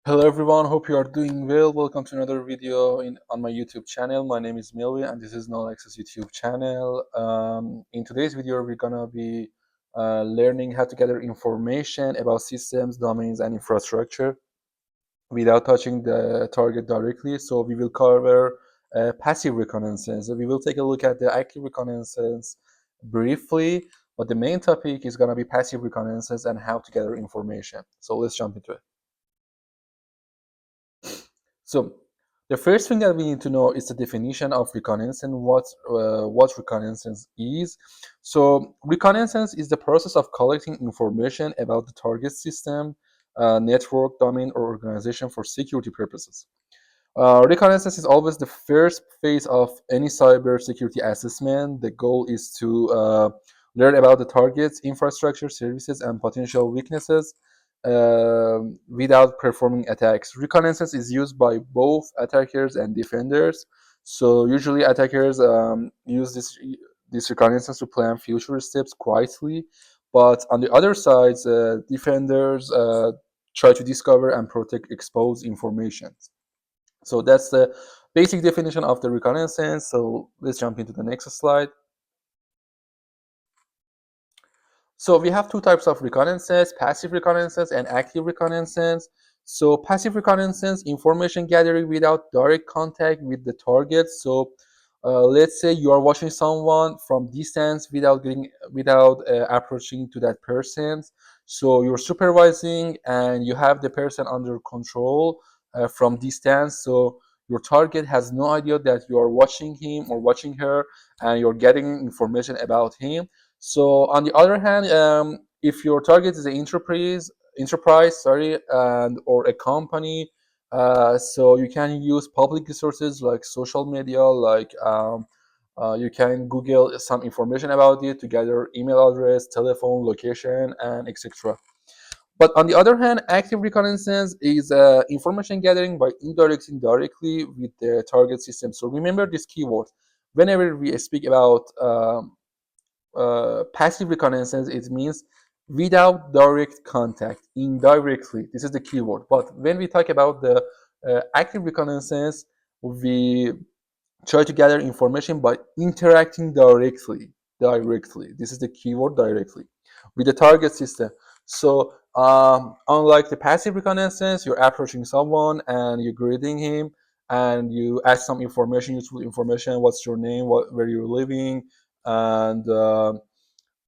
Hello everyone, hope you are doing well. Welcome to another video on my YouTube channel. My name is Milvi and this is NullAccess YouTube channel. In today's video, we're gonna be learning how to gather information about systems, domains, and infrastructure without touching the target directly. So we will cover passive reconnaissance. We will take a look at the active reconnaissance briefly, but the main topic is gonna be passive reconnaissance and how to gather information. So let's jump into it. So the first thing that we need to know is the definition of reconnaissance, what reconnaissance is. So reconnaissance is the process of collecting information about the target system, network, domain, or organization for security purposes. Reconnaissance is always the first phase of any cyber security assessment. The goal is to learn about the target's infrastructure, services, and potential weaknesses without performing attacks. Reconnaissance is used by both attackers and defenders. So usually attackers use this reconnaissance to plan future steps quietly, but on the other side, defenders try to discover and protect exposed information. So that's the basic definition of the reconnaissance. So let's jump into the next slide. So we have two types of reconnaissance, passive reconnaissance and active reconnaissance. So passive reconnaissance, information gathering without direct contact with the target. So let's say you are watching someone from distance without approaching to that person. So you're supervising and you have the person under control from distance. So your target has no idea that you are watching him or watching her, and you're getting information about him. So on the other hand, if your target is an enterprise, sorry, and or a company, so you can use public resources like social media, like you can Google some information about it to gather email address, telephone, location, and etc. But on the other hand, active reconnaissance is information gathering by indirecting directly with the target system. So remember this keyword. Whenever we speak about passive reconnaissance, it means without direct contact, indirectly. This is the keyword. But when we talk about the active reconnaissance, we try to gather information by interacting directly. Directly. This is the keyword, directly, with the target system. So unlike the passive reconnaissance, you're approaching someone and you're greeting him and you ask some information, useful information. What's your name? Where you're living? And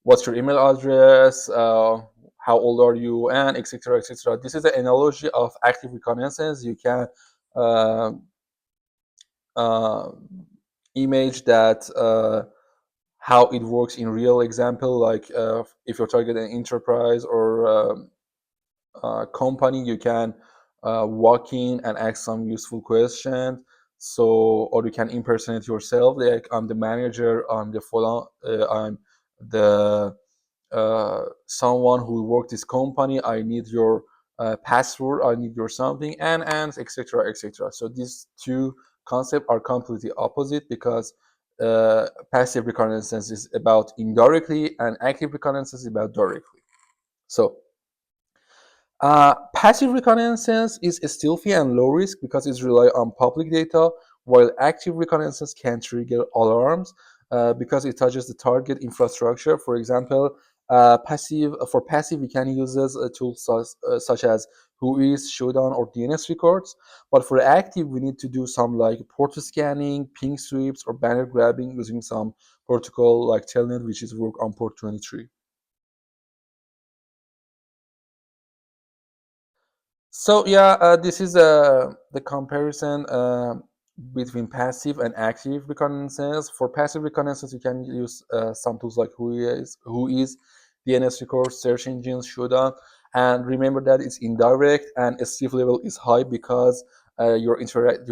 what's your email address, how old are you, and etc. etc. This is an analogy of active reconnaissance. You can uh, uh, image that how it works in real example, like if you're targeting an enterprise or company, you can walk in and ask some useful questions. So, or you can impersonate yourself, like I'm the manager, I'm I'm the someone who worked this company. I need your password, I need your something, and etc. etc. So these two concepts are completely opposite, because passive reconnaissance is about indirectly and active reconnaissance is about directly. So passive reconnaissance is stealthy and low risk because it relies on public data, while active reconnaissance can trigger alarms because it touches the target infrastructure. For example, passive, we can use tools such as WHOIS, Shodan, or DNS records. But for active, we need to do some like port scanning, ping sweeps, or banner grabbing using some protocol like Telnet, which is work on port 23. So yeah, this is the comparison between passive and active reconnaissance. For passive reconnaissance, you can use some tools like who is DNS records, search engines, Shodan, and remember that it's indirect and stealth level is high because you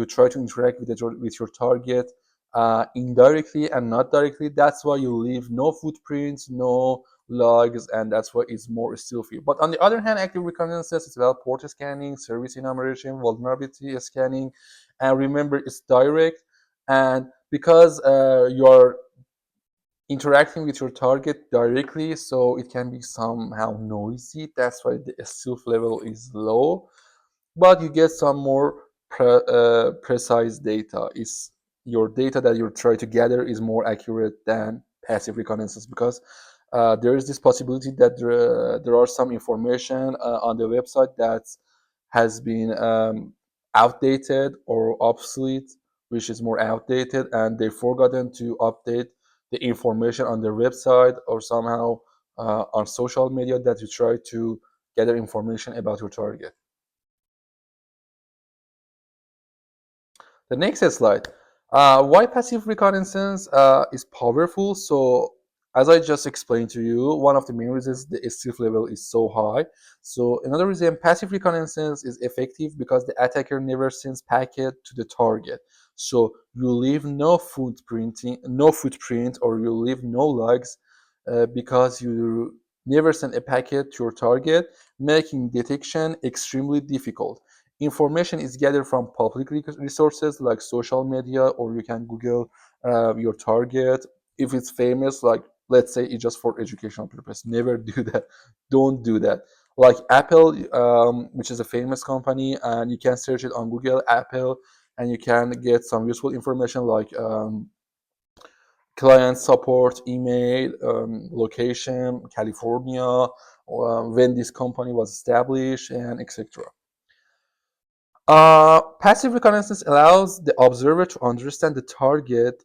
try to interact with your target indirectly and not directly. That's why you leave no footprints, no logs, and that's why it's more stealthy. But on the other hand, active reconnaissance is about port scanning, service enumeration, vulnerability scanning, and remember it's direct. And because you are interacting with your target directly, so it can be somehow noisy. That's why the stealth level is low. but you get some more precise data. Is your data that you're trying to gather is more accurate than passive reconnaissance, because there is this possibility that there are some information on the website that has been outdated or obsolete, which is more outdated, and they've forgotten to update the information on their website or somehow on social media that you try to gather information about your target. The next slide. Why passive reconnaissance is powerful? So, as I just explained to you, one of the main reasons the stealth level is so high. So, another reason passive reconnaissance is effective because the attacker never sends packet to the target. So, you leave no footprint, or you leave no logs because you never send a packet to your target, making detection extremely difficult. Information is gathered from public resources like social media, or you can Google your target. If it's famous, like let's say it's just for educational purpose, never do that. Don't do that. Like Apple, which is a famous company, and you can search it on Google Apple, and you can get some useful information like client support, email, location, California, when this company was established, and etc. Passive reconnaissance allows the observer to understand the target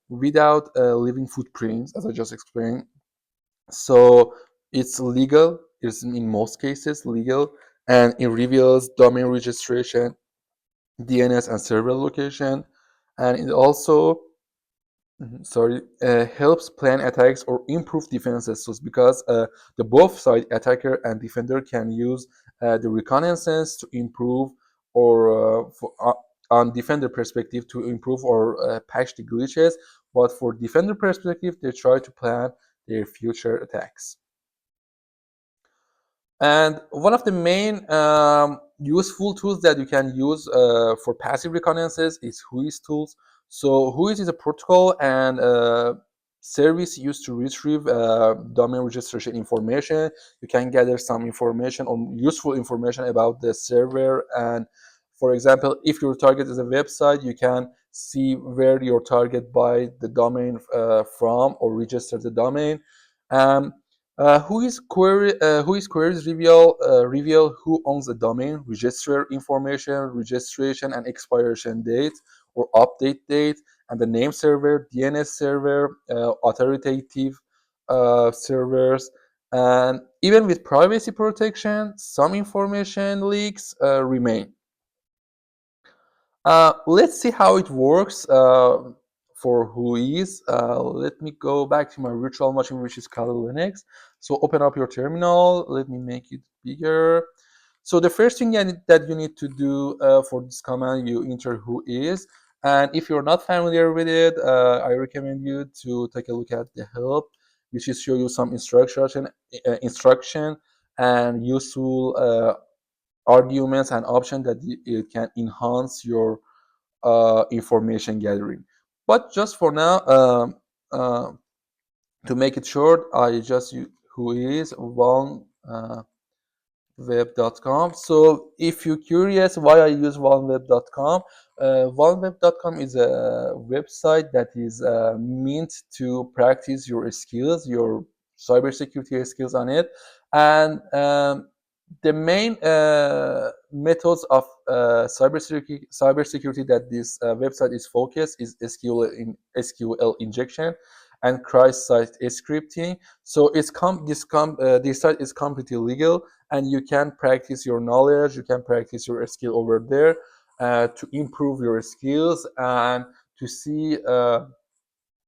without leaving footprints, as I just explained. So it's legal. It's in most cases legal, and it reveals domain registration, DNS, and server location, and it also helps plan attacks or improve defenses. So it's because the both side attacker and defender can use the reconnaissance to improve, or on defender perspective to improve or patch the glitches, but for defender perspective they try to plan their future attacks. And one of the main useful tools that you can use for passive reconnaissance is WHOIS tools. So WHOIS is a protocol and service used to retrieve domain registration information. You can gather some information or useful information about the server. And for example, if your target is a website, you can see where your target buy the domain from or register the domain. Um, WHOIS queries reveal who owns the domain, register information, registration and expiration date or update date, and the name server, DNS server, authoritative servers, and even with privacy protection, some information leaks remain. Let's see how it works for WHOIS. Let me go back to my virtual machine, which is called Linux. So open up your terminal. Let me make it bigger. So the first thing that you need to do for this command, you enter WHOIS. And if you're not familiar with it, I recommend you to take a look at the help, which is show you some instruction and useful arguments and options that it can enhance your information gathering. But just for now, to make it short, I just use WHOIS one web.com. So if you're curious why I use oneweb.com, oneweb.com is a website that is meant to practice your skills, your cybersecurity skills on it. And the main methods of cybersecurity that this website is focused is SQL injection and cross-site scripting. So this site is completely legal, and you can practice your knowledge, you can practice your skill over there to improve your skills and to see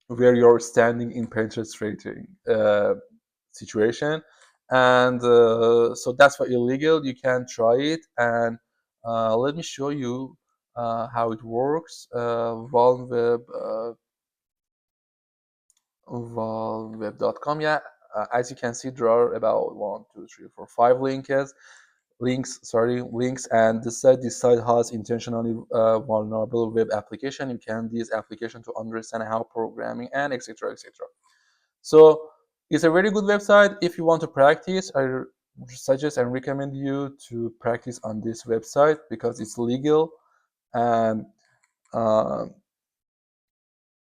where you're standing in penetrating situation. And so that's why illegal. You can try it, and let me show you how it works. Valweb.com. Yeah, as you can see, there are about 1, 2, 3, 4, 5 links, and this site has intentionally vulnerable web application. You can use application to understand how programming and etc. etc. So it's a very good website if you want to practice. I suggest and recommend you to practice on this website because it's legal and uh,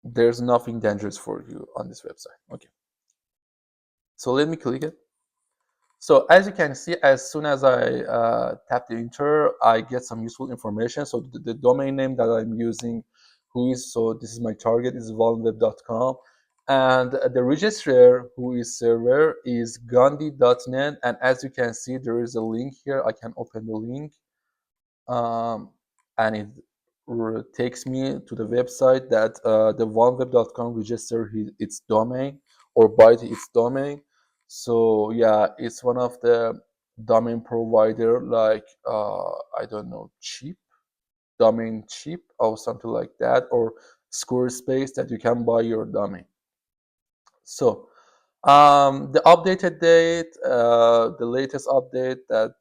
there's nothing dangerous for you on this website. Okay, so let me click it. So as you can see, as soon as I tap the enter, I get some useful information. So the domain name that I'm using, WHOIS, so this is my target, is vulnweb.com. And the registrar, WHOIS server, is gandhi.net. And as you can see, there is a link here. I can open the link. And it takes me to the website that the vulnweb.com register its domain or buy its domain. So yeah, it's one of the domain provider like I don't know, cheap domain cheap or something like that, or Squarespace that you can buy your domain. So the updated date, the latest update that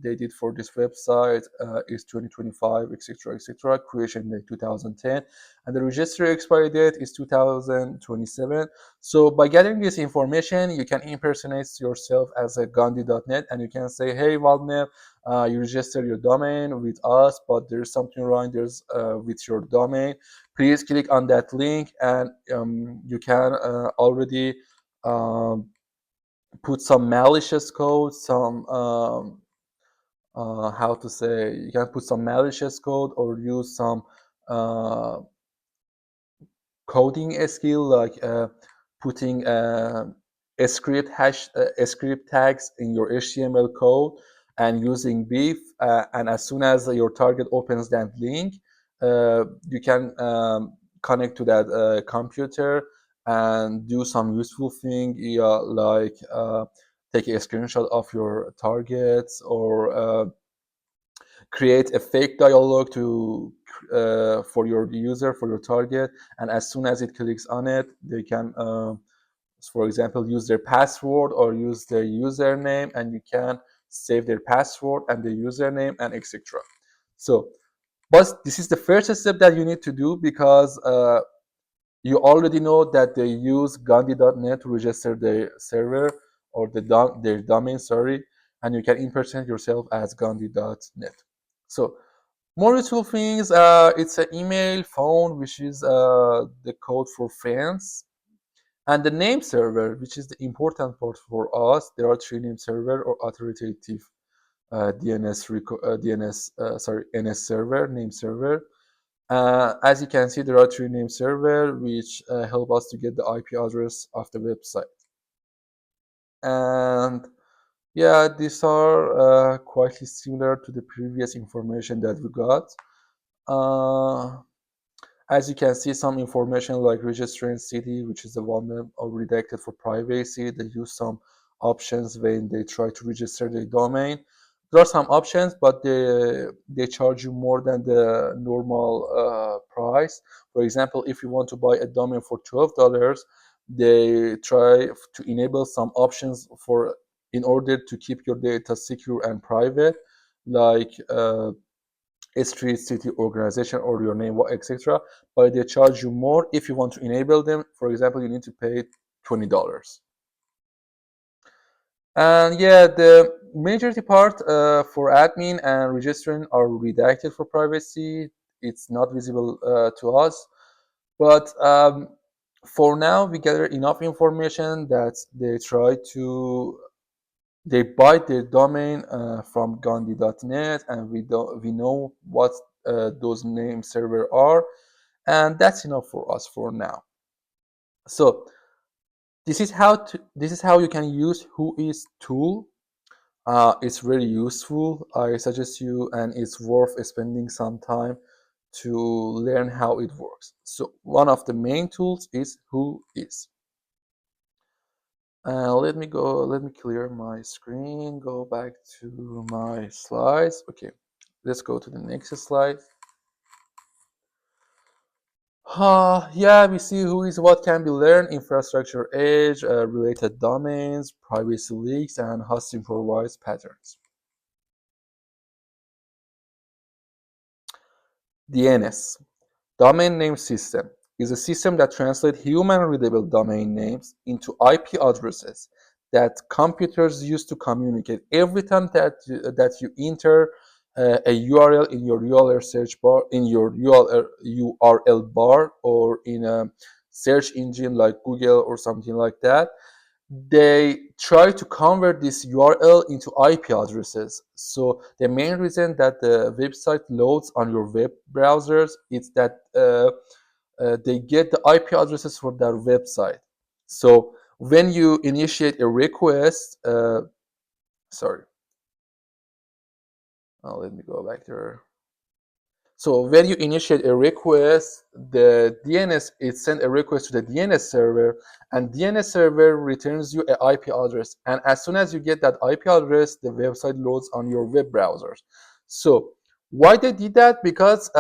they did for this website is 2025, etc., etc. Creation date 2010, and the registry expiry date is 2027. So by gathering this information, you can impersonate yourself as a Gandhi.net, and you can say, "Hey, Valnev, you register your domain with us, but there's something wrong. There's with your domain. Please click on that link, and you can already." Um, put some malicious code, some how to say, you can put some malicious code or use some uh, coding skill like putting a script hash a script tags in your HTML code and using beef and as soon as your target opens that link you can connect to that computer and do some useful thing, yeah, like take a screenshot of your targets or create a fake dialog to for your user, for your target, and as soon as it clicks on it, they can for example use their password or use their username, and you can save their password and the username and etc. So but this is the first step that you need to do because you already know that they use gandhi.net to register their server or their domain, sorry, and you can impersonate yourself as gandhi.net. So more useful things, it's an email, phone, which is the code for friends, and the name server, which is the important part for us. There are three name server or authoritative NS server, name server. As you can see, there are three name server which help us to get the IP address of the website. And yeah, these are quite similar to the previous information that we got. As you can see, some information like registering city, which is the one that are redacted for privacy. They use some options when they try to register their domain. There are some options, but they charge you more than the normal price. For example, if you want to buy a domain for $12, they try to enable some options for in order to keep your data secure and private, like a street, city, organization, or your name, etc. But they charge you more if you want to enable them. For example, you need to pay $20. And yeah, the majority part for admin and registering are redacted for privacy. It's not visible to us. But for now, we gather enough information that they buy their domain from gandhi.net, and we know what those name server are, and that's enough for us for now. So this is how you can use WHOIS tool. It's very useful. I suggest you, and it's worth spending some time to learn how it works. So one of the main tools is WHOIS. Let me clear my screen, go back to my slides. Okay, let's go to the next slide. Yeah, we see WHOIS what can be learned, infrastructure edge, related domains, privacy leaks, and hosting provides patterns. DNS, Domain Name System, is a system that translates human readable domain names into IP addresses that computers use to communicate. Every time that you enter a URL in your URL search bar, in your URL bar, or in a search engine like Google or something like that, they try to convert this URL into IP addresses. So the main reason that the website loads on your web browsers is that they get the IP addresses for their website. So when you initiate a request, let me go back there. So when you initiate a request, the DNS, it sends a request to the DNS server, and DNS server returns you an IP address. And as soon as you get that IP address, the website loads on your web browsers. So why they did that? Because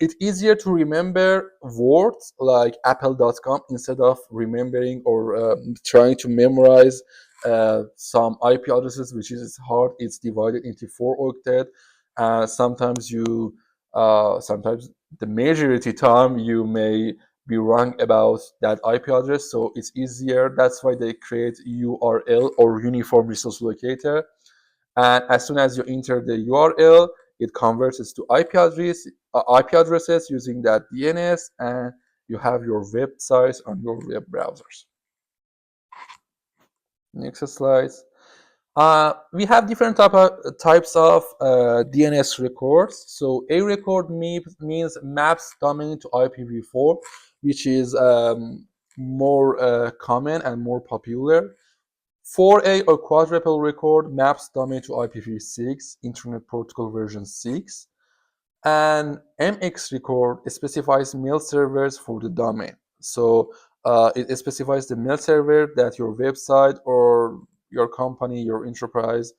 it's easier to remember words like apple.com instead of remembering or trying to memorize some IP addresses, which is hard. It's divided into 4 octet. Sometimes the majority time you may be wrong about that IP address, so it's easier. That's why they create URL, or uniform resource locator. And as soon as you enter the URL, it converts it to IP addresses using that DNS, and you have your websites on your web browsers. Next slide. We have different types of DNS records. So a record means maps domain to IPv4, which is more common and more popular. 4A or quadruple record maps domain to IPv6, Internet Protocol version 6. And MX record specifies mail servers for the domain. So it specifies the mail server that your website or your company, your enterprise,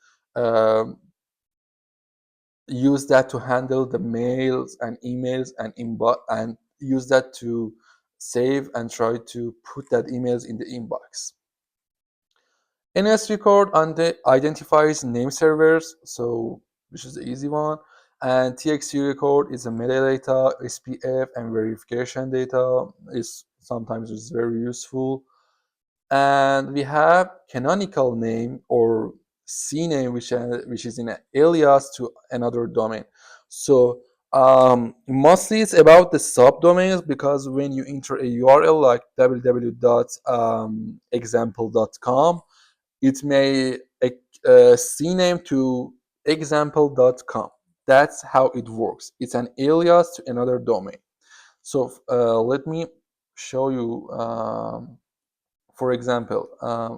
use that to handle the mails and emails and inbox, and use that to save and try to put that emails in the inbox. NS record identifies name servers, so which is the easy one. And TXT record is a metadata, SPF, and verification data. Is sometimes is very useful. And we have canonical name, or CNAME, which is in an alias to another domain. So mostly it's about the subdomains, because when you enter a URL like www.example.com, it may CNAME to example.com. That's how it works. It's an alias to another domain. So let me show you. For example,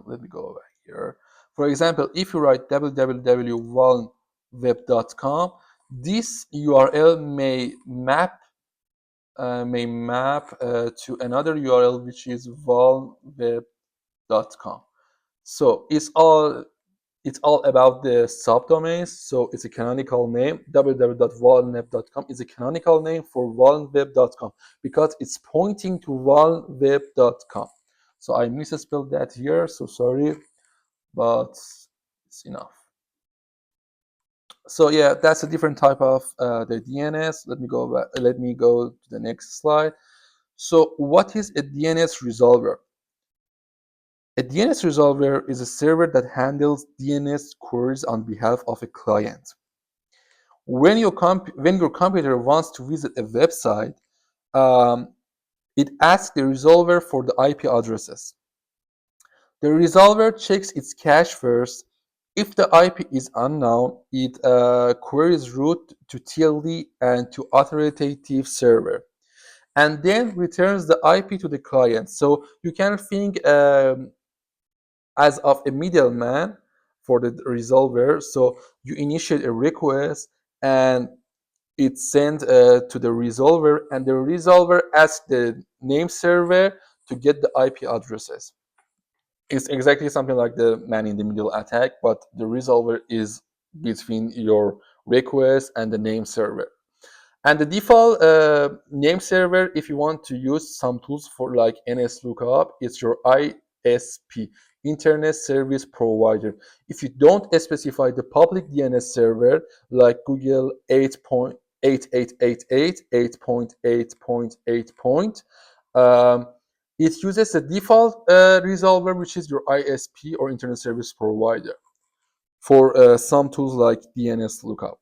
let me go back here. For example, if you write www.vulnweb.com, this URL may map to another URL, which is vulnweb.com. So it's all about the subdomains. So it's a canonical name. www.vulnweb.com is a canonical name for vulnweb.com because it's pointing to vulnweb.com. So I misspelled that here, so sorry, but it's enough. So yeah, that's a different type of the DNS. Let me go back. Let me go to the next slide. So what is a DNS resolver? A DNS resolver is a server that handles DNS queries on behalf of a client. When your computer wants to visit a website, it asks the resolver for the IP addresses. The resolver checks its cache first. If the IP is unknown, it queries root to TLD and to authoritative server, and then returns the IP to the client. So you can think as of a middleman for the resolver. So you initiate a request, and it's sent to the resolver, and the resolver asks the name server to get the IP addresses. It's exactly something like the man-in-the-middle attack, but the resolver is between your request and the name server. And the default name server, if you want to use some tools for like nslookup, it's your ISP, Internet Service Provider. If you don't specify the public DNS server like Google 8.8888, 8.8.8, It uses the default resolver, which is your ISP or internet service provider, for some tools like DNS lookup,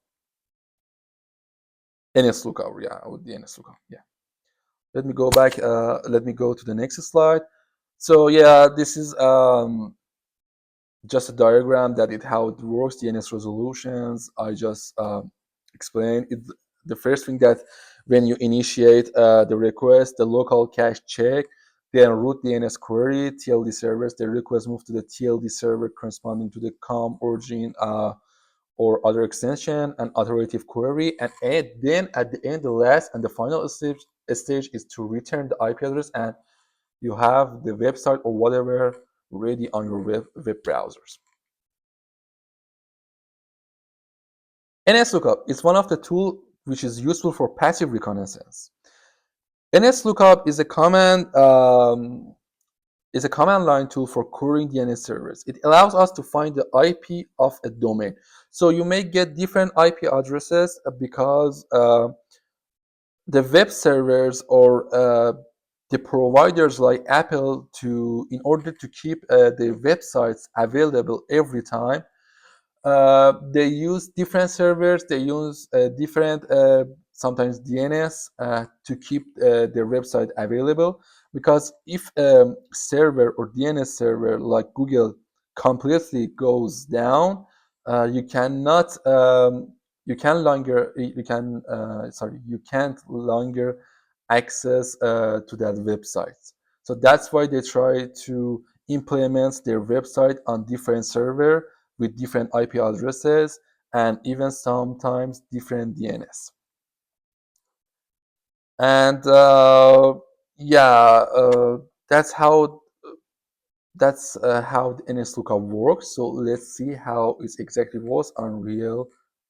nslookup, yeah, or DNS lookup, yeah. Let me go back. Let me go to the next slide. So yeah, this is just a diagram that how it works. DNS resolutions. I just explained it. The first thing that when you initiate the request, the local cache check, then root DNS query, TLD servers. The request move to the TLD server corresponding to the COM origin or other extension and authoritative query, and then at the end, the last and the final stage is to return the IP address, and you have the website or whatever ready on your web browsers. nslookup is one of the tools which is useful for passive reconnaissance. nslookup is a command line tool for querying DNS servers. It allows us to find the IP of a domain. So you may get different IP addresses because the web servers or the providers like Apple, in order to keep the websites available every time, they use different servers. They use different sometimes DNS to keep their website available. Because if server or DNS server like Google completely goes down, you cannot you can longer you can sorry you can't longer access to that website. So that's why they try to implement their website on different server with different IP addresses and even sometimes different DNS. And yeah, that's how the nslookup works. So let's see how it exactly works on real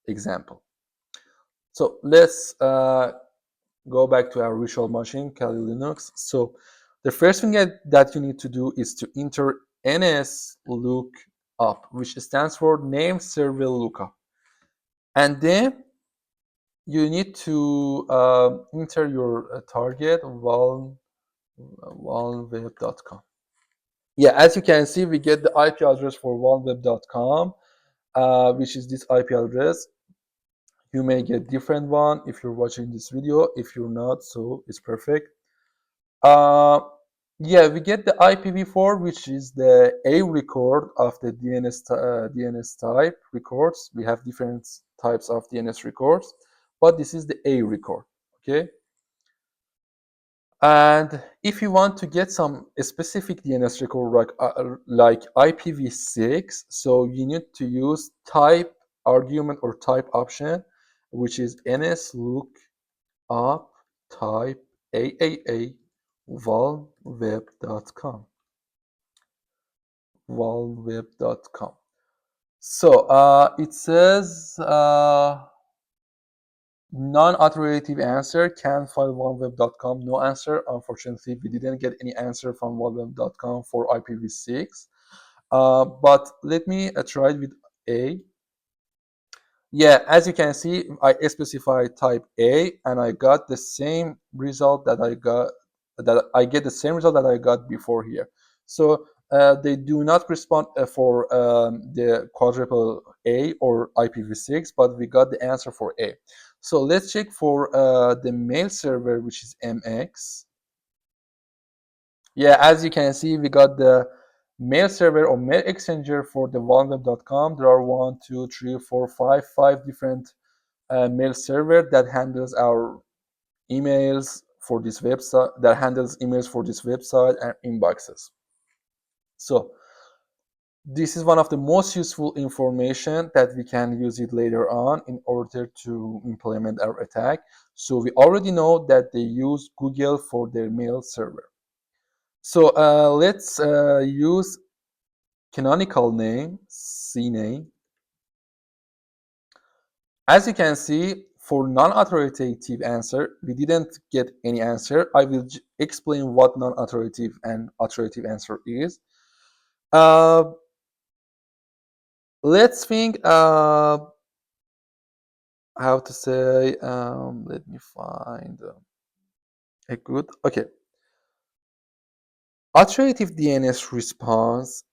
example. So let's go back to our virtual machine, Kali Linux. So the first thing that you need to do is to enter nslookup, which stands for name server lookup. And then you need to enter your target walweb.com. Yeah, as you can see, we get the IP address for walweb.com, which is this IP address. You may get different one if you're watching this video. If you're not, so it's perfect. Yeah, we get the IPv4, which is the A record of the DNS type records. We have different types of DNS records, but this is the A record. Okay. And if you want to get some specific DNS record like IPv6, so you need to use type argument or type option, which is nslookup type AAA walweb.com. walweb.com. So it says non-authoritative answer, can file walweb.com, no answer. Unfortunately, we didn't get any answer from walweb.com for IPv6. But let me try it with A. Yeah, as you can see, I specified type A, and I got the same result that I get the same result that I got before here. So they do not respond for the quadruple A or IPv6, but we got the answer for A. So let's check for the mail server, which is MX. Yeah, as you can see, we got the mail server or mail exchanger for the walweb.com. There are 1, 2, 3, 4, 5 different mail server that handles our emails for this website, and inboxes. So this is one of the most useful information that we can use it later on in order to implement our attack. So we already know that they use Google for their mail server. So let's use canonical name, CNAME. As you can see, for non-authoritative answer, we didn't get any answer. I will explain what non-authoritative and authoritative answer is. Let's think how to say, let me find a good, okay. Authoritative DNS response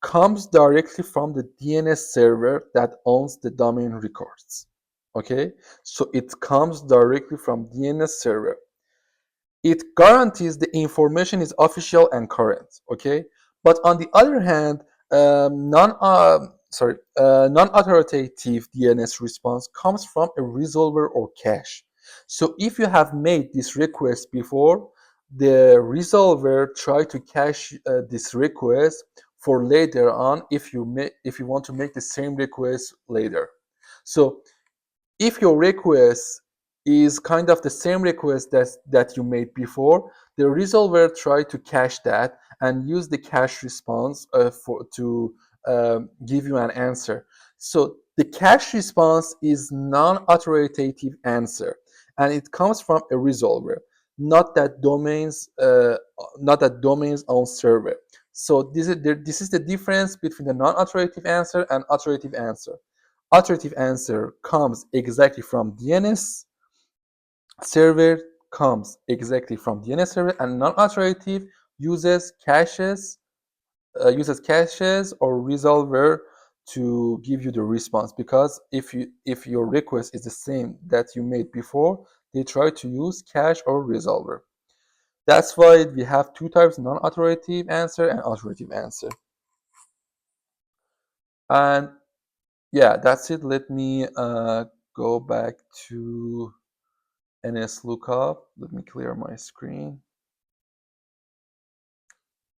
comes directly from the DNS server that owns the domain records. Okay, so it comes directly from DNS server. It guarantees the information is official and current. Okay, but on the other hand, non-authoritative DNS response comes from a resolver or cache. So if you have made this request before, the resolver try to cache this request for later on if you want to make the same request later. So if your request is kind of the same request that you made before, the resolver try to cache that and use the cache response to give you an answer. So the cache response is non-authoritative answer, and it comes from a resolver, not that domain's own server. So this is the difference between the non-authoritative answer and authoritative answer. Authoritative answer comes exactly from DNS server, and non-authoritative uses caches or resolver to give you the response, because if your request is the same that you made before, they try to use cache or resolver. That's why we have two types: non-authoritative answer and authoritative answer. And yeah, that's it. Let me go back to nslookup. Let me clear my screen.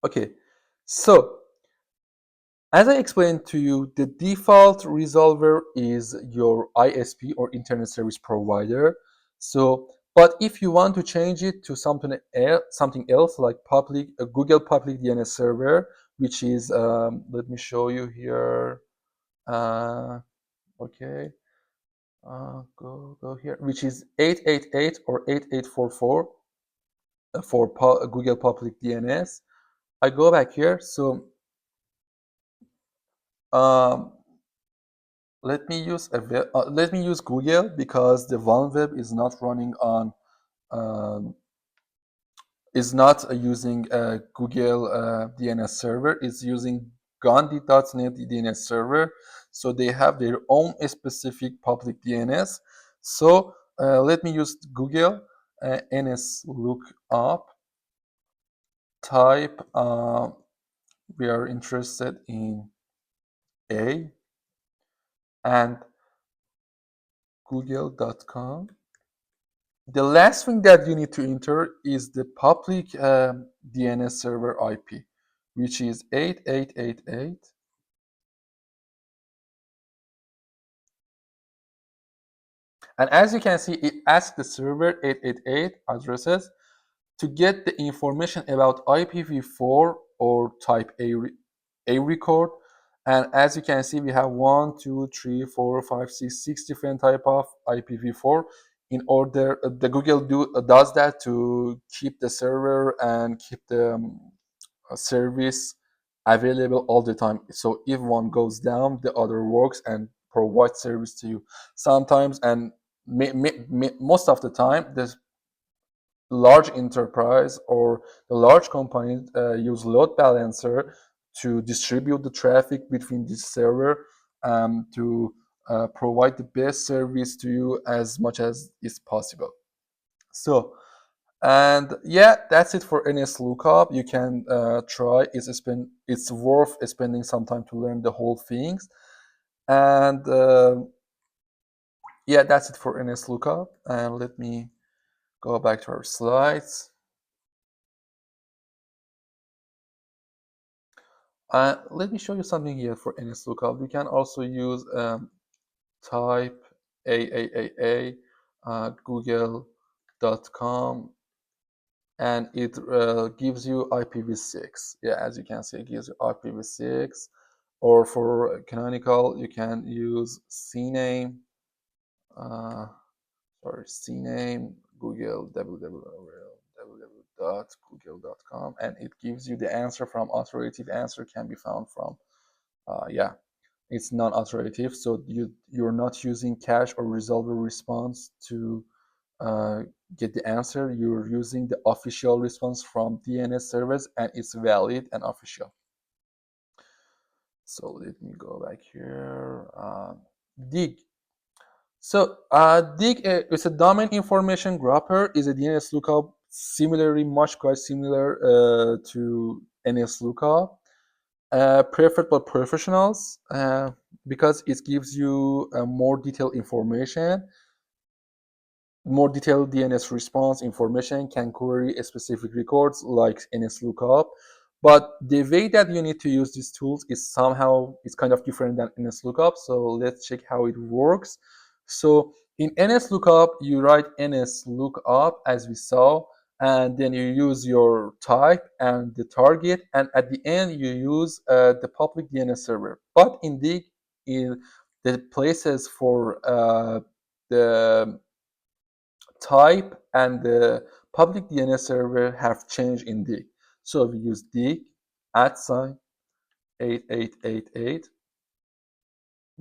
Okay, so as I explained to you, the default resolver is your ISP or internet service provider. So, but if you want to change it to something else like Google public DNS server, which is let me show you here. Okay, go here, which is 888 or 8844 for Google public DNS. I go back here. So um, let me use Google, because the OneWeb is not running on um, is not using a Google DNS server. It's using Gandhi.net DNS server. So they have their own specific public DNS. So let me use Google nslookup. Type we are interested in A and google.com. The last thing that you need to enter is the public DNS server IP, which is 8888. And as you can see, it asks the server 888 addresses to get the information about IPv4 or type A record. And as you can see, we have 1, 2, 3, 4, 5, 6 different type of IPv4. In order, the Google does that to keep the server and keep the service available all the time. So if one goes down, the other works and provides service to you. Sometimes, and most of the time, the large enterprise or the large company use load balancer to distribute the traffic between this server to provide the best service to you as much as is possible. So, and yeah, that's it for nslookup. You can try. It's worth spending some time to learn the whole things. And yeah, that's it for nslookup. And let me go back to our slides. Let me show you something here for nslookup. We can also use type AAAA google.com, and it gives you IPv6. Yeah, as you can see, it gives you IPv6. Or for canonical, you can use CNAME. CNAME Google www.google.com, and it gives you the answer from authoritative answer can be found from yeah, it's non-authoritative, so you're not using cache or resolver response to get the answer, you're using the official response from DNS servers, and it's valid and official. So let me go back here. Dig. So dig is a domain information grabber, is a DNS lookup, similarly much quite similar to nslookup, preferred by professionals because it gives you more detailed information. More detailed DNS response information, can query specific records like nslookup. But the way that you need to use these tools is somehow it's kind of different than nslookup. So let's check how it works. So in nslookup, you write nslookup as we saw, and then you use your type and the target, and at the end you use the public DNS server. But in Dig, in the places for the type and the public DNS server have changed in Dig. So we use Dig @8888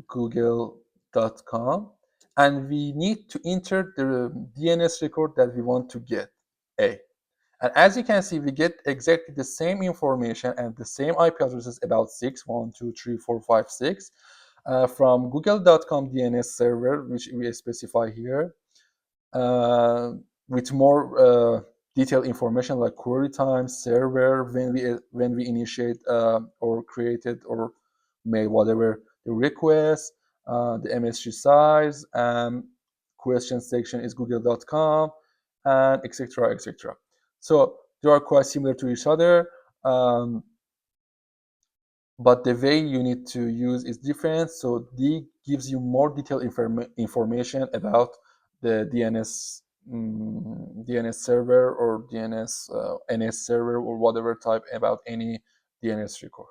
google.com, and we need to enter the DNS record that we want to get, A. And as you can see, we get exactly the same information and the same IP addresses, about 6, 1, 2, 3, 4, 5, 6, from google.com DNS server, which we specify here, uh, with more detailed information like query time, server, when we initiate or created or made whatever the request, the MSG size, question section is google.com, and etc. etc. So they are quite similar to each other. But the way you need to use is different. So D gives you more detailed information about the DNS server or DNS NS server or whatever type about any DNS record.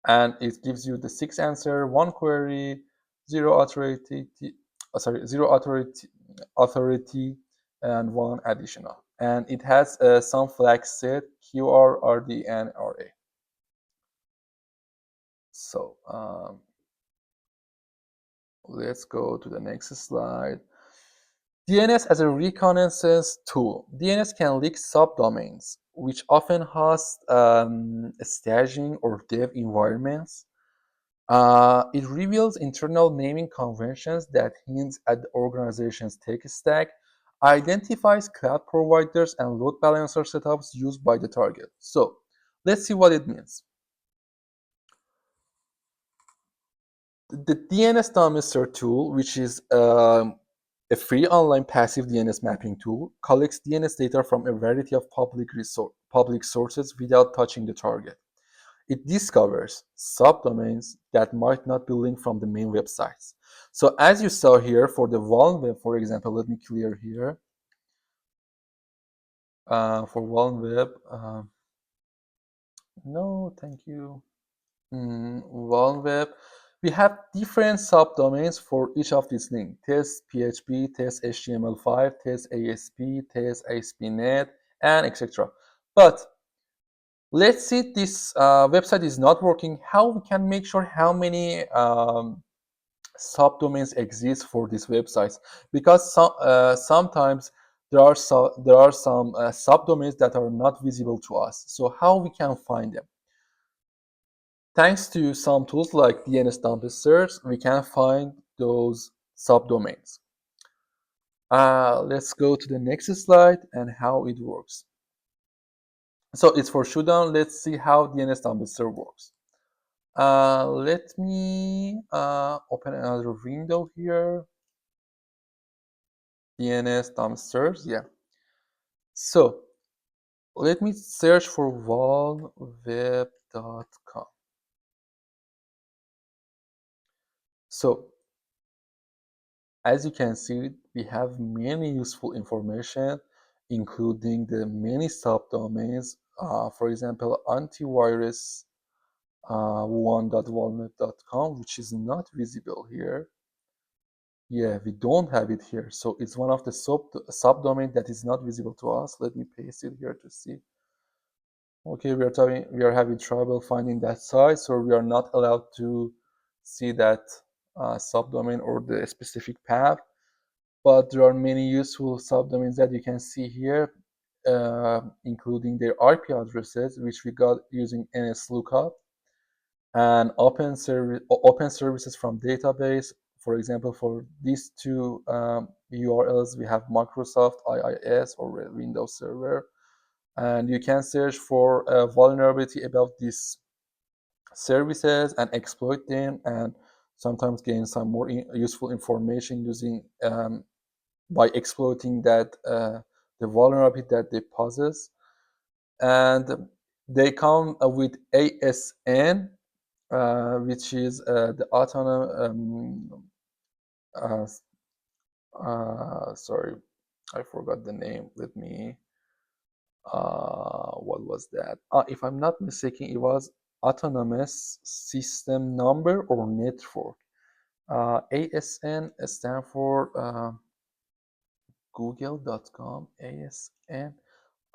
And it gives you the 6 answer, 1 query, 0 authority, zero authority, and 1 additional. And it has some flags set, QR, RD, and RA. So let's go to the next slide. DNS as a reconnaissance tool. DNS can leak subdomains, which often host staging or dev environments. It reveals internal naming conventions that hint at the organization's tech stack, identifies cloud providers and load balancer setups used by the target. So let's see what it means. The DNS Dumbster tool, which is a free online passive DNS mapping tool, collects DNS data from a variety of public sources without touching the target. It discovers subdomains that might not be linked from the main websites. So as you saw here for the Waln web, for example, let me clear here. For Waln web, no, thank you. Waln web, we have different subdomains for each of these links: test PHP, test HTML5, test ASP, test ASP.NET, and etc. But let's say this website is not working. How we can make sure how many subdomains exist for these websites? Because sometimes there are some subdomains that are not visible to us. So how we can find them? Thanks to some tools like DNS Dumpsters, we can find those subdomains. Let's go to the next slide and how it works. So it's for shutdown. Let's see how DNS Dumpster works. Let me open another window here. DNS Dumpsters, yeah. So let me search for walnweb.com. So as you can see, we have many useful information, including the many subdomains. For example, antivirus 1.walnut.com, which is not visible here. Yeah, we don't have it here. So it's one of the subdomain that is not visible to us. Let me paste it here to see. Okay, we are having trouble finding that site, so we are not allowed to see that subdomain or the specific path. but there are many useful subdomains that you can see here, including their IP addresses, which we got using nslookup, and open services from database. For example, for these two URLs, we have Microsoft IIS or Windows Server, and you can search for a vulnerability about these services and exploit them, and sometimes gain some more useful information using by exploiting that the vulnerability that they possess. And they come with ASN, which is the autonomous. Sorry, I forgot the name. Let me. What was that? If I'm not mistaken, it was autonomous system number or network. ASN stand for google.com. ASN,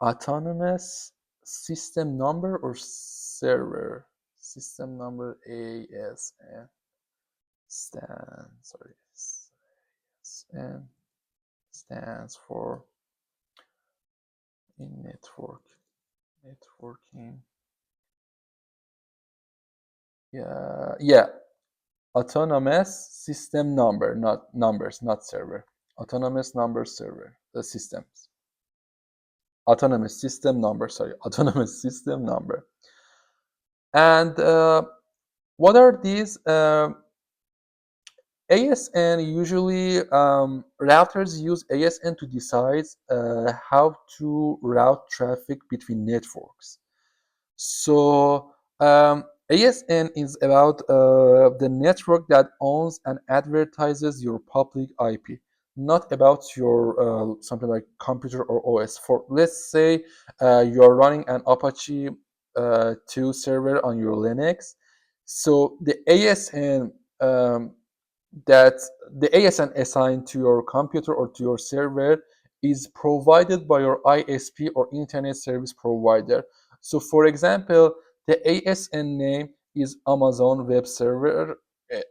autonomous system number or server. System number ASN stands for in networking. Yeah, autonomous system number, not numbers, not server. Autonomous number server, the systems. Autonomous system number, sorry, autonomous system number. And what are these? ASN, usually routers use ASN to decide how to route traffic between networks. So ASN is about the network that owns and advertises your public IP, not about your something like computer or OS. For let's say you're running an Apache 2 server on your Linux, so the ASN that the ASN assigned to your computer or to your server is provided by your ISP or internet service provider. So for example, the ASN name is Amazon Web Server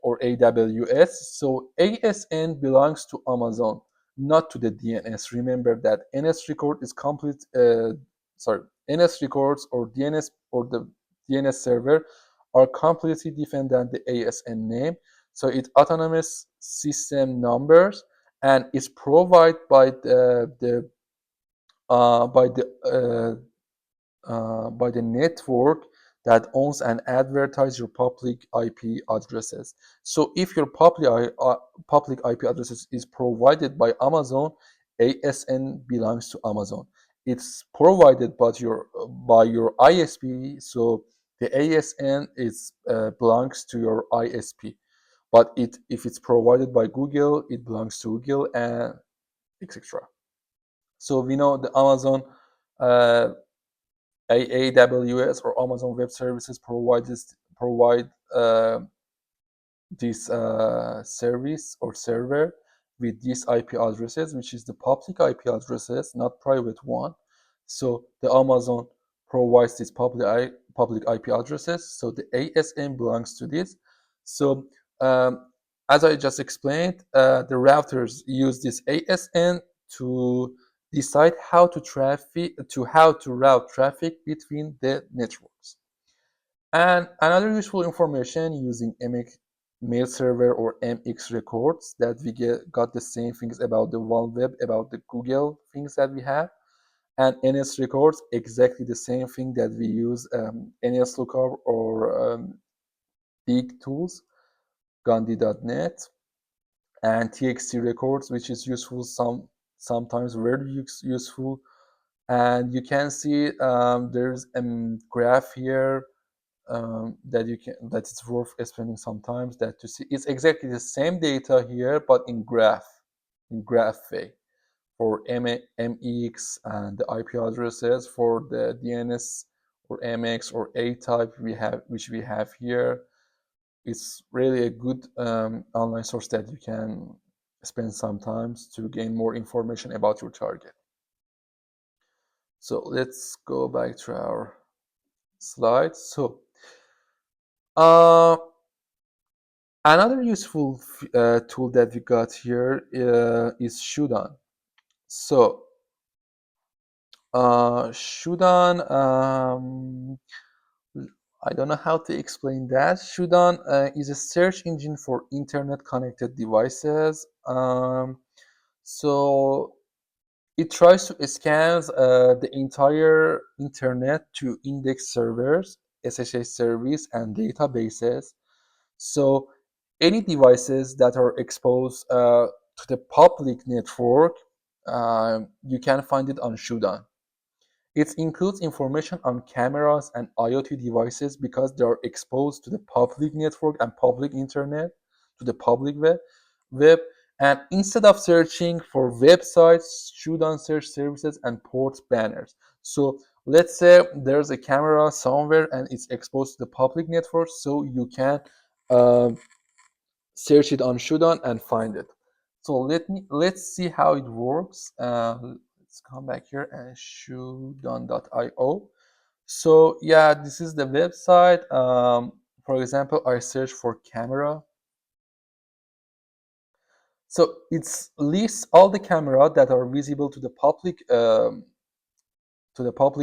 or AWS. So ASN belongs to Amazon, not to the DNS. Remember that NS record is complete. NS records or DNS or the DNS server are completely different than the ASN name. So it's autonomous system numbers, and it's provided by the by the by the network that owns and advertise your public IP addresses. So if your public IP addresses is provided by Amazon, ASN belongs to Amazon. It's provided by your ISP, so the ASN is belongs to your ISP. But if it's provided by Google, it belongs to Google, and etc. So we know the Amazon uh, AWS or Amazon Web Services provide this service or server with these IP addresses, which is the public IP addresses, not private one. So the Amazon provides these public IP addresses. So the ASN belongs to this. So as I just explained, the routers use this ASN to decide how to route traffic between the networks. And another useful information using MX mail server or MX records that we got the same things about the OneWeb, about the Google things that we have, and NS records exactly the same thing that we use nslookup or big tools, Gandhi.net, and TXT records, which is useful sometimes very useful. And you can see there's a graph here that it's worth explaining sometimes, that to see it's exactly the same data here but in graph way for MX and the IP addresses for the DNS or MX or A type which we have here. It's really a good online source that you can spend some time to gain more information about your target. So let's go back to our slides. So Another useful tool that we got here is Shudan. So Shudan, I don't know how to explain that. Shudan is a search engine for internet connected devices. So it tries to scan the entire internet to index servers, SSH service, and databases. So any devices that are exposed to the public network, you can find it on Shudan. It includes information on cameras and IoT devices because they are exposed to the public network and public internet, to the public web. And instead of searching for websites, Shudan search services and port banners. So let's say there's a camera somewhere and it's exposed to the public network, so you can uh, search it on Shudan and find it. So let's see how it works. Let's come back here and shudan.io. So yeah, this is the website. For example, I search for camera. So it lists all the camera that are visible to the public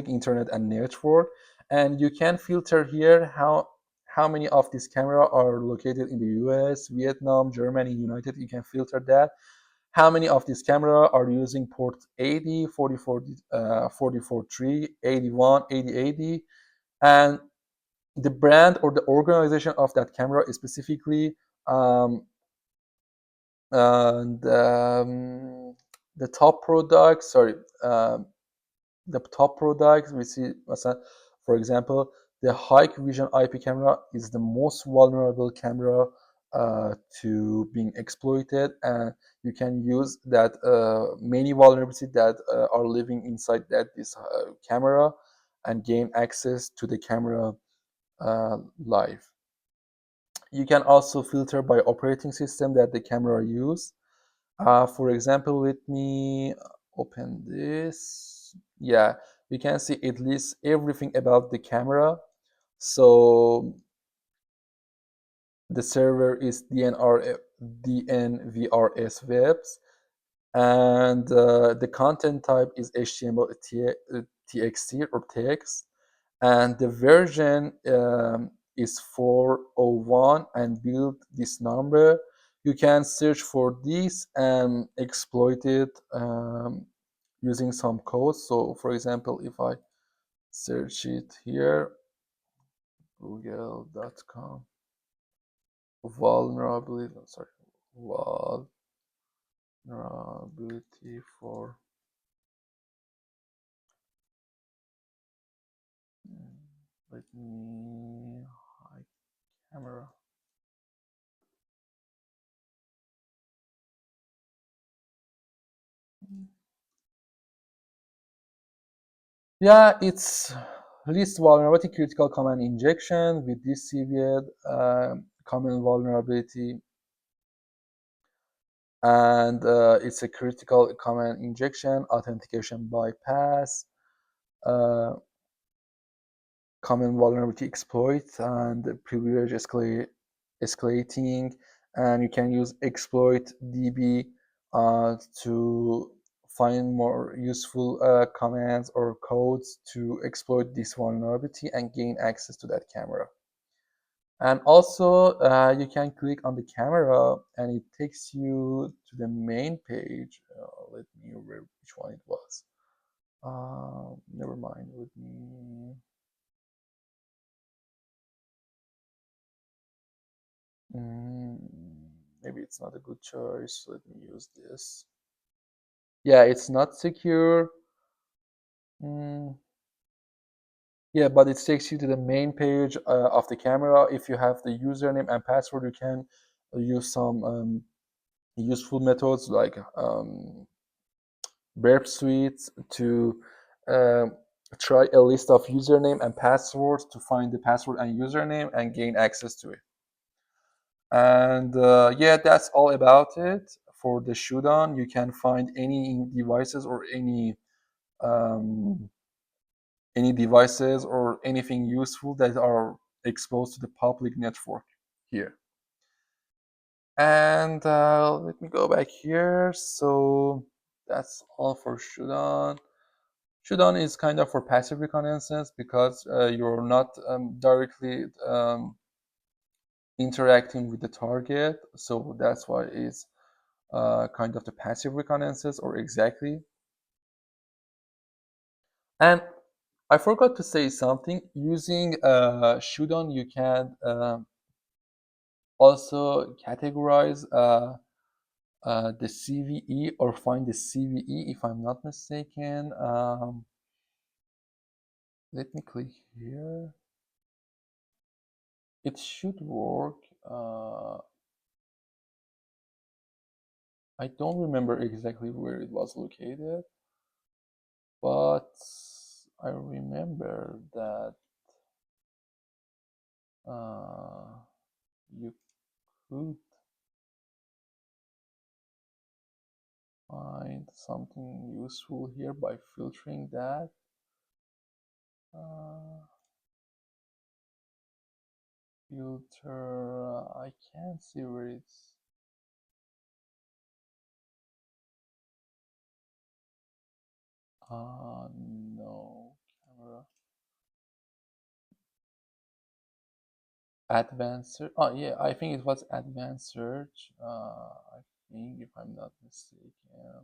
internet and network, and you can filter here how many of these camera are located in the US, Vietnam, Germany, United. You can filter that. How many of these camera are using port 80, 44, 44.3, 81, 8080, and the brand or the organization of that camera specifically, um, and the top product, sorry, the top products we see, for example, the Hikvision IP camera is the most vulnerable camera to being exploited, and you can use that many vulnerabilities that are living inside this camera and gain access to the camera live. You can also filter by operating system that the camera use. For example, let me open this. Yeah, you can see it lists everything about the camera. So the server is DNVRS webs, and the content type is HTML, TXT or text, and the version is 401 and build this number. You can search for this and exploit it using some code. So for example, if I search it here, google.com vulnerability, sorry, vulnerability for, let me hide camera. Yeah, it's list vulnerability critical command injection with this CVED common vulnerability, and it's a critical command injection, authentication bypass, uh, common vulnerability exploit, and privilege escalating, and you can use exploit DB to find more useful commands or codes to exploit this vulnerability and gain access to that camera. And also you can click on the camera and it takes you to the main page. Let me remember which one it was. Never mind, let me, mm, maybe it's not a good choice. Let me use this. Yeah, it's not secure. Mm, yeah, but it takes you to the main page of the camera. If you have the username and password, you can use some useful methods like burp suites to uh, try a list of username and passwords to find the password and username and gain access to it. And yeah, that's all about it for the Shudan. You can find any devices or um, any devices or anything useful that are exposed to the public network here. And let me go back here. So that's all for Shudan. Shudan is kind of for passive reconnaissance because you're not directly interacting with the target. So that's why it's kind of the passive reconnaissance, or exactly. And I forgot to say something. Using Shudan, you can also categorize the CVE or find the CVE, if I'm not mistaken. Let me click here. It should work. I don't remember exactly where it was located, but I remember that you could find something useful here by filtering that. Filter, I can't see where it's. No, camera. Advanced search. Oh yeah, I think it was advanced search. I think, if I'm not mistaken,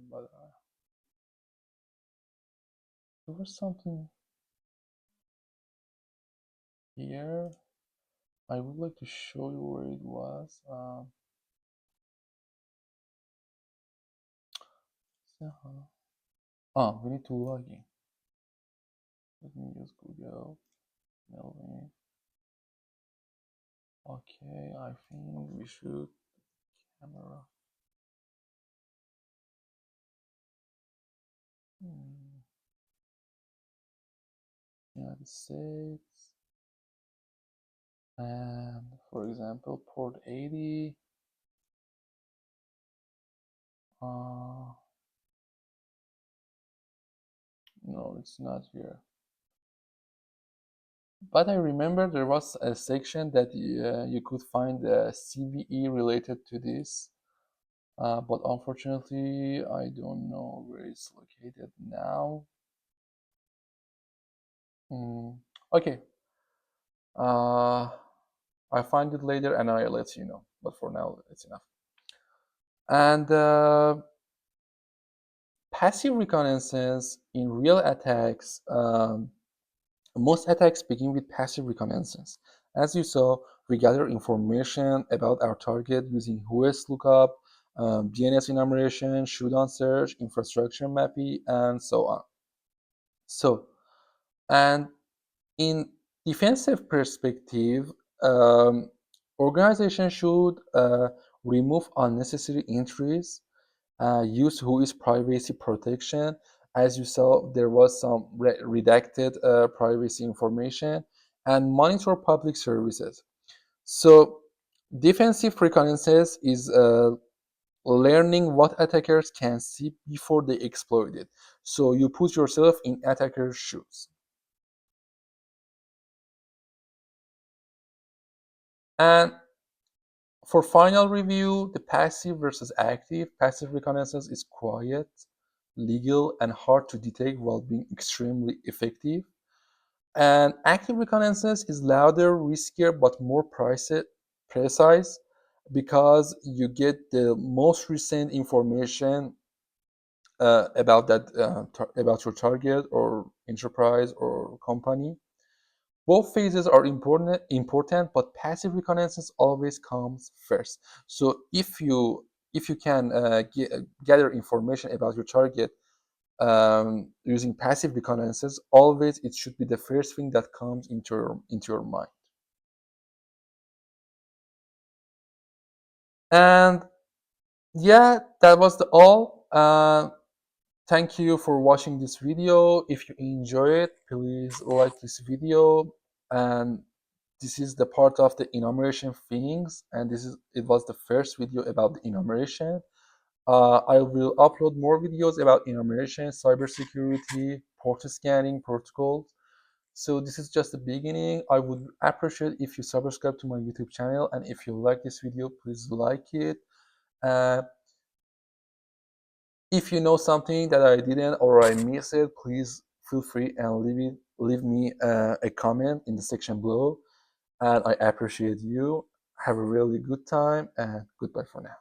but there was something here. I would like to show you where it was. We need to log in. Let me use Google. Melvin. Okay, I think we should camera. United States. And for example, port 80. No, it's not here. But I remember there was a section that you could find a CVE related to this. But unfortunately, I don't know where it's located now. Okay. I'll find it later and I'll let you know. But for now, it's enough. And passive reconnaissance in real attacks, most attacks begin with passive reconnaissance. As you saw, we gather information about our target using WHOIS lookup, DNS enumeration, shoodown search, infrastructure mapping, and so on. So, and in defensive perspective, organization should remove unnecessary entries, use WHOIS privacy protection. As you saw, there was some redacted privacy information, and monitor public services. So defensive reconnaissance is learning what attackers can see before they exploit it. So you put yourself in attacker's shoes. And for final review, the passive versus active. Passive reconnaissance is quiet, legal, and hard to detect while being extremely effective. And active reconnaissance is louder, riskier, but more precise because you get the most recent information about about your target or enterprise or company. Both phases are important, but passive reconnaissance always comes first. So if you can gather information about your target using passive reconnaissance, always it should be the first thing that comes into your mind. And yeah, that was all. Thank you for watching this video. If you enjoy it, please like this video. And this is the part of the enumeration things, and it was the first video about the enumeration. I will upload more videos about enumeration, cybersecurity, port scanning protocols. So this is just the beginning. I would appreciate if you subscribe to my YouTube channel, and if you like this video, please like it. If you know something that I didn't or I missed it, please feel free and leave me a comment in the section below. And I appreciate you. Have a really good time, and goodbye for now.